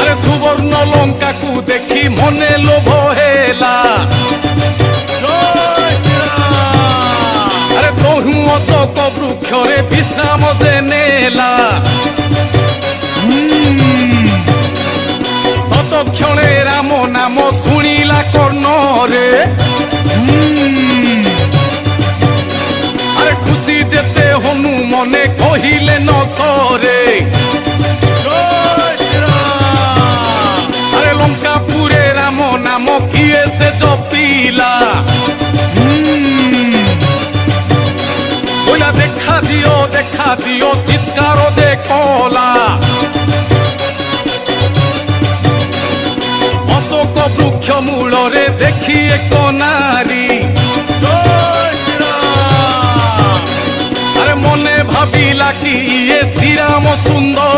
আরে সুবর্ণ লঙ্কাকু দেখি মনে লোভ হেলা আরে তহু অশোক বৃক্ষরে বিশ্রাম যে নেলা ততক্ষণে রাম নাম শুনিলা কর্ণরে আরে খুশি যেতে হনু মনে কহিলে নচরে আরে লঙ্কাপুরে রাম নাম কিয়ে সে জপিলা বইলা দেখা দিও চিৎকার যে কলা অশোক বৃক্ষ মূলরে দেখি এক নারী আরে মনে ভাবিলা কি ইয়ে শ্রীরাম সুন্দর